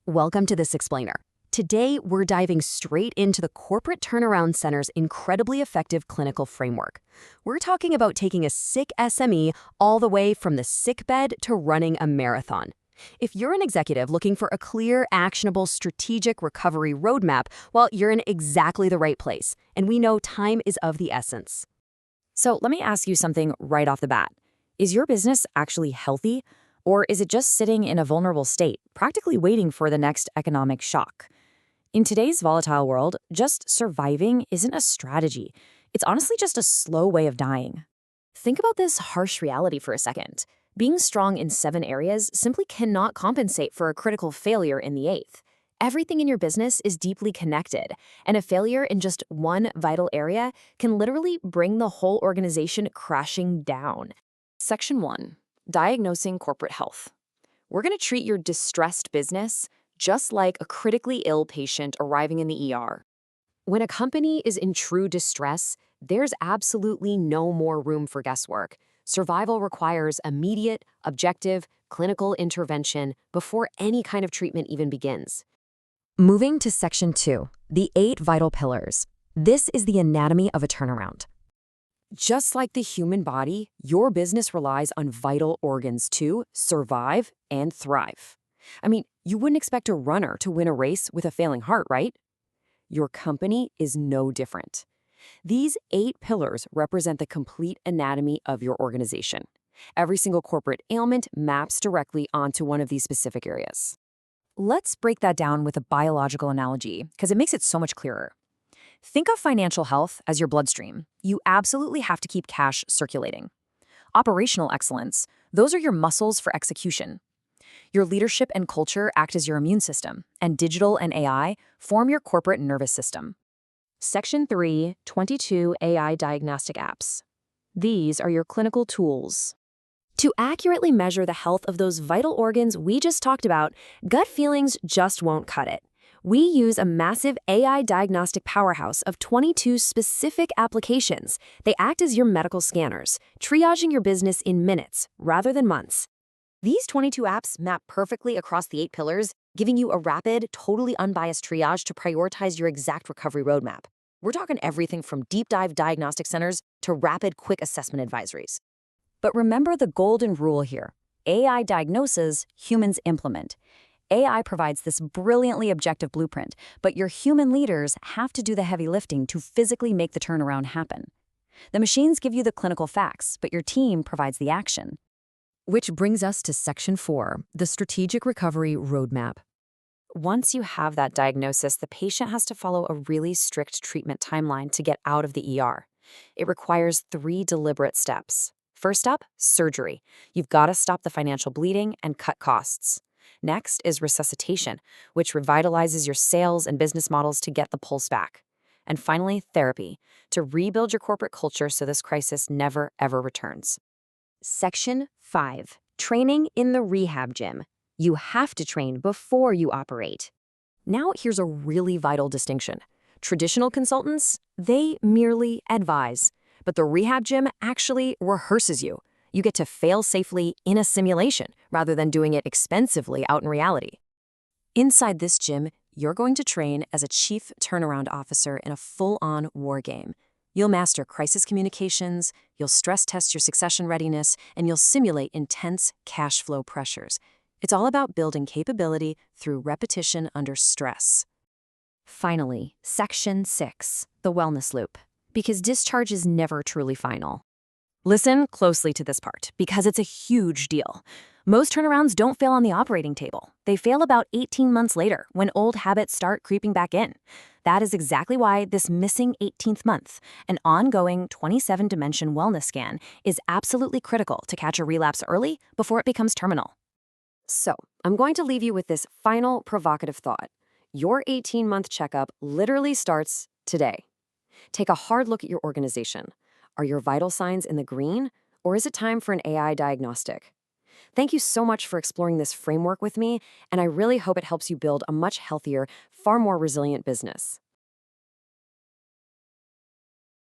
Welcome to This Explainer. Today, we're diving straight into the Corporate Turnaround Center's incredibly effective clinical framework. We're talking about taking a sick SME all the way from the sick bed to running a marathon. If you're an executive looking for a clear, actionable, strategic recovery roadmap, well, you're in exactly the right place, and we know time is of the essence. So let me ask you something right off the bat. Is your business actually healthy? Or is it just sitting in a vulnerable state, practically waiting for the next economic shock? In today's volatile world, just surviving isn't a strategy. It's honestly just a slow way of dying. Think about this harsh reality for a second. Being strong in 7 areas simply cannot compensate for a critical failure in the 8th. Everything in your business is deeply connected, and a failure in just one vital area can literally bring the whole organization crashing down. Section 1. Diagnosing Corporate Health. We're going to treat your distressed business just like a critically ill patient arriving in the ER. When a company is in true distress, there's absolutely no more room for guesswork. Survival requires immediate, objective, clinical intervention before any kind of treatment even begins. Moving to Section 2, the 8 vital pillars. This is the anatomy of a turnaround. Just like the human body, your business relies on vital organs to survive and thrive. I mean, you wouldn't expect a runner to win a race with a failing heart, right? Your company is no different. These 8 pillars represent the complete anatomy of your organization. Every single corporate ailment maps directly onto one of these specific areas. Let's break that down with a biological analogy, because it makes it so much clearer. Think of financial health as your bloodstream. You absolutely have to keep cash circulating. Operational excellence, those are your muscles for execution. Your leadership and culture act as your immune system, and digital and AI form your corporate nervous system. Section 3, 22 AI Diagnostic Apps. These are your clinical tools. To accurately measure the health of those vital organs we just talked about, gut feelings just won't cut it. We use a massive AI diagnostic powerhouse of 22 specific applications. They act as your medical scanners, triaging your business in minutes rather than months. These 22 apps map perfectly across the 8 pillars, giving you a rapid, totally unbiased triage to prioritize your exact recovery roadmap. We're talking everything from deep dive diagnostic centers to rapid, quick assessment advisories. But remember the golden rule here. AI diagnoses, humans implement. AI provides this brilliantly objective blueprint, but your human leaders have to do the heavy lifting to physically make the turnaround happen. The machines give you the clinical facts, but your team provides the action. Which brings us to Section 4, the Strategic Recovery Roadmap. Once you have that diagnosis, the patient has to follow a really strict treatment timeline to get out of the ER. It requires 3 deliberate steps. First up, surgery. You've got to stop the financial bleeding and cut costs. Next is resuscitation, which revitalizes your sales and business models to get the pulse back. And finally, therapy, to rebuild your corporate culture so this crisis never, ever returns. Section 5. Training in the rehab gym. You have to train before you operate. Now, here's a really vital distinction. Traditional consultants, they merely advise, but the rehab gym actually rehearses you. You get to fail safely in a simulation rather than doing it expensively out in reality. Inside this gym, you're going to train as a chief turnaround officer in a full-on war game. You'll master crisis communications, you'll stress test your succession readiness, and you'll simulate intense cash flow pressures. It's all about building capability through repetition under stress. Finally, Section 6, the wellness loop, because discharge is never truly final. Listen closely to this part, because it's a huge deal. Most turnarounds don't fail on the operating table. They fail about 18 months later, when old habits start creeping back in. That is exactly why this missing 18th month, an ongoing 27-dimension wellness scan, is absolutely critical to catch a relapse early before it becomes terminal. So, I'm going to leave you with this final provocative thought. Your 18-month checkup literally starts today. Take a hard look at your organization. Are your vital signs in the green, or is it time for an AI diagnostic? Thank you so much for exploring this framework with me, and I really hope it helps you build a much healthier, far more resilient business.